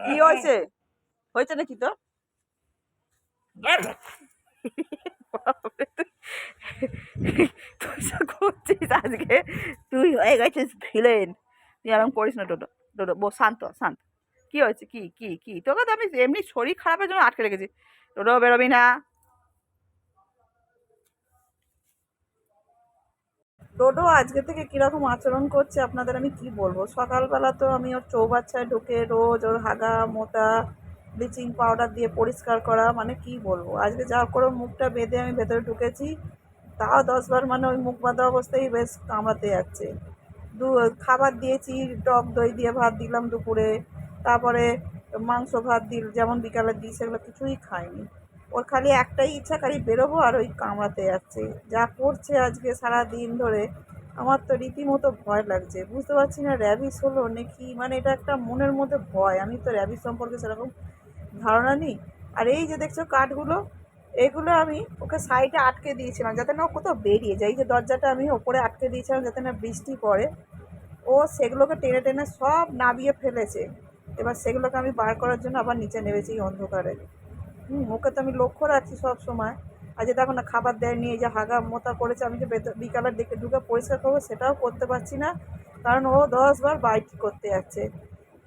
কি হয়েছে? হয়েছে নাকি তো? তুই যা করছিস আজকে, তুই হয়ে গেছিস ভিলেন। তুই এরকম করিস না টোটো। টোটো শান্ত শান্ত। কি হয়েছে? কি কি কি তোকে তো আমি এমনি শরীর খারাপের জন্য আটকে রেখেছি। টোটো বেরোবি না। টোটো আজকে থেকে কিরকম আচরণ করছে আপনাদের আমি কি বলবো। সকালবেলা তো আমি ওর চৌবাচ্চায় ঢুকে রোজ ওর হাগা মোতা ব্লিচিং পাউডার দিয়ে পরিষ্কার করা, মানে কি বলবো। আজকে যা করে মুখটা বেঁধে আমি ভেতরে ঢুকেছি, তাও 10 বার মানে ওই মুখ বাঁধা অবস্থায় বেশ কামড়াতে যাচ্ছে। দু খাবার দিয়েছি, টক দই দিয়ে ভাত দিলাম দুপুরে, তারপরে মাংস ভাত যেমন বিকালে দিই সেগুলো কিছুই খায়নি। ওর খালি একটাই ইচ্ছা, খালি বেরোবো আর ওই কামড়াতে যাচ্ছে। যা করছে আজকে সারা দিন ধরে, আমার তো রীতিমতো ভয় লাগছে। বুঝতে পারছি না র্যাবিস হলো নাকি, মানে এটা একটা মনের মধ্যে ভয়। আমি তো র্যাবিস সম্পর্কে সেরকম ধারণা নেই। আর এই যে দেখছো কাঠগুলো, এগুলো আমি ওকে সাইডে আটকে দিয়েছিলাম যাতে না ও কোথাও বেরিয়ে যায়। এই যে দরজাটা আমি ওপরে আটকে দিয়েছিলাম যাতে না বৃষ্টি পড়ে, ও সেগুলোকে টেনে টেনে সব নামিয়ে ফেলেছে। এবার সেগুলোকে আমি বার করার জন্য আবার নিচে নেমেছি এই অন্ধকারে। ওকে তো আমি লক্ষ্য রাখছি সব সময়। আর যে দেখো না খাবার দেয়নি, এই যে হাগা মোতা করেছে, আমি যে বিকালের দিকে ঢুকে পরিষ্কার করবো সেটাও করতে পারছি না, কারণ ও 10 বার বাইট করতে যাচ্ছে।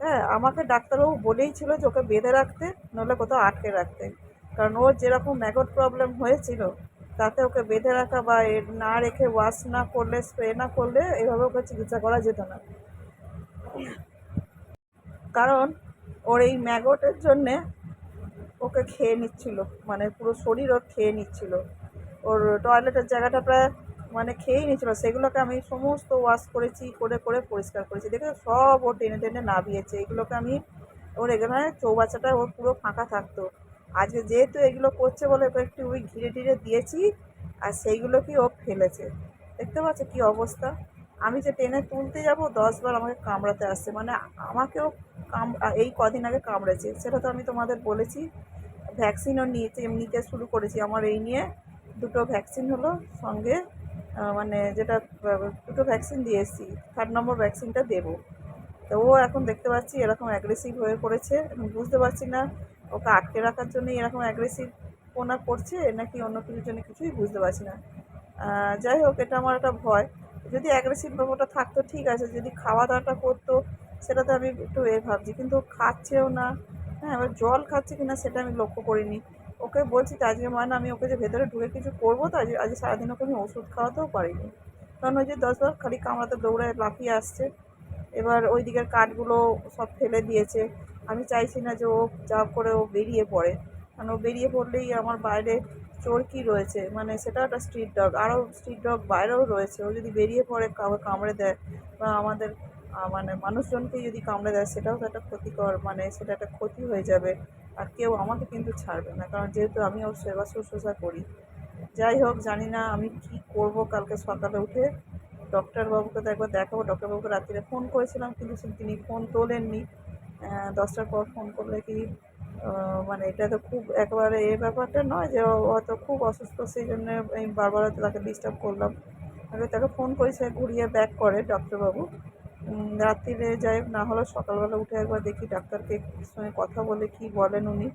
হ্যাঁ, আমাকে ডাক্তারবাবু বলেই ছিল যে ওকে বেঁধে রাখতে, নইলে কোথাও আটকে রাখতে। কারণ ওর যেরকম ম্যাগট প্রবলেম হয়েছিল, তাতে ওকে বেঁধে রাখা বা না রেখে ওয়াশ না করলে স্প্রে না করলে এভাবে ওকে চিকিৎসা করা যেত না। কারণ ওর এই ম্যাগটের জন্যে ওকে খেয়ে নিচ্ছিল, মানে পুরো শরীর ওর খেয়ে নিচ্ছিল। ওর টয়লেটের জায়গাটা প্রায় মানে খেয়েই নিচ্ছিল। সেগুলোকে আমি সমস্ত ওয়াশ করেছি, করে করে পরিষ্কার করেছি। দেখে সব ও টেনে টেনে নাবিয়েছে। এগুলোকে আমি ওর এখানে চৌবাচ্চাটা ওর পুরো ফাঁকা থাকতো। আজকে যেহেতু এগুলো করছে বলে ওকে একটু ওই ঘিরে টিরে দিয়েছি, আর সেইগুলোকেই ও ফেলেছে। দেখতে পাচ্ছ কী অবস্থা। আমি যে টেনে তুলতে যাব 10 বার আমাকে কামড়াতে আসছে, মানে আমাকেও এই কদিন আগে কামড়েছে, সেটা তো আমি তোমাদের বলেছি। ভ্যাকসিনও নিতে শুরু করেছি। আমার এই নিয়ে দুটো ভ্যাকসিন হলো সঙ্গে, মানে যেটা দুটো ভ্যাকসিন দিয়ে এসেছি, 3 নম্বর ভ্যাকসিনটা দেবো। তো ও এখন দেখতে পাচ্ছি এরকম অ্যাগ্রেসিভ হয়ে পড়েছে। এখন বুঝতে পারছি না ওকে আটকে রাখার জন্যই এরকম অ্যাগ্রেসিভ পোনা করছে নাকি অন্য কিছুর জন্য, কিছুই বুঝতে পারছি না। যাই হোক, এটা আমার একটা ভয়। যদি অ্যাগ্রেসিভ ব্যাপারটা থাকতো ঠিক আছে, যদি খাওয়া দাওয়াটা করতো সেটাতে আমি একটু ভাবছি, কিন্তু খাচ্ছেও না। হ্যাঁ, এবার জল খাচ্ছে কিনা সেটা আমি লক্ষ্য করিনি। ওকে বলছি তো আজকে মানে আমি ওকে যে ভেতরে ঢুকে কিছু করবো, তো আজ সারাদিন ওকে আমি ওষুধ খাওয়াতেও পারিনি। কারণ ওই যে 10 বার খালি কামড়াতে দৌড়ায় লাফিয়ে আসছে। এবার ওই দিকের কাঠগুলো সব ফেলে দিয়েছে। আমি চাইছি না যে ও যা করে ও বেরিয়ে পড়ে, কারণ ও বেরিয়ে পড়লেই আমার বাইরে চরকি রয়েছে, মানে সেটা একটা স্ট্রিট ডগ, আরও স্ট্রিট ডগ বাইরেও রয়েছে। ও যদি বেরিয়ে পড়ে কামড়ে দেয় বা আমাদের মানে মানুষজনকে যদি কামড়ে দেয়, সেটাও তো একটা ক্ষতিকর, মানে সেটা একটা ক্ষতি হয়ে যাবে। আর কেউ আমাকে কিন্তু ছাড়বে না, কারণ যেহেতু আমি ওর সেবা শুশ্রূষা করি। যাই হোক, জানি না আমি কি করব। কালকে সকালে উঠে ডক্টরবাবুকে তো একবার দেখাবো। ডক্টরবাবুকে রাত্রিরে ফোন করেছিলাম, কিন্তু তিনি ফোন তোলেননি। 10টার পর ফোন করলে কি, মানে এটা তো খুব একেবারে ব্যাপারটা নয় যে ও হয়তো খুব অসুস্থ, সেই জন্য আমি বারবার হয়তো তাকে ডিস্টার্ব করলাম। আগে তাকে ফোন করি, সে ঘুরিয়ে ব্যাক করে ডক্টরবাবু। রাত্রিরে যাই হোক, না হলে সকালবেলা উঠে একবার দেখি ডাক্তারকে সঙ্গে কথা বলে কি বলেন উনি।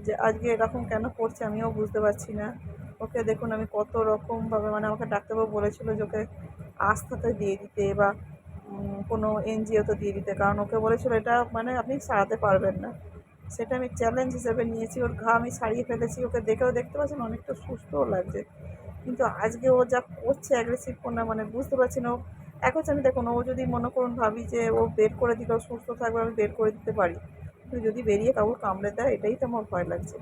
যে আজকে এরকম কেন করছে আমিও বুঝতে পারছি না। ওকে দেখুন আমি কত রকমভাবে, মানে আমাকে ডাক্তারবাবু বলেছিল যে ওকে আস্থাতে দিয়ে দিতে বা কোনো এনজিওতে দিয়ে দিতে, কারণ ওকে বলেছিল এটা মানে আপনি সারাতে পারবেন না। সেটা আমি চ্যালেঞ্জ হিসেবে নিয়েছি। ওর ঘা আমি সারিয়ে ফেলেছি, ওকে দেখেও দেখতে পাচ্ছেন অনেকটা সুস্থও লাগছে। কিন্তু আজকে ও যা করছে অ্যাগ্রেসিভ কোনা, মানে বুঝতে পারছি না। ও এখন আমি দেখুন, ও যদি মনে করুন ভাবি যে ও বের করে দিলেও সুস্থ থাকবে, আমি বের করে দিতে পারি, কিন্তু যদি বেরিয়ে কাউকে কামড়ে দেয় এটাই তো আমার ভয় লাগছে।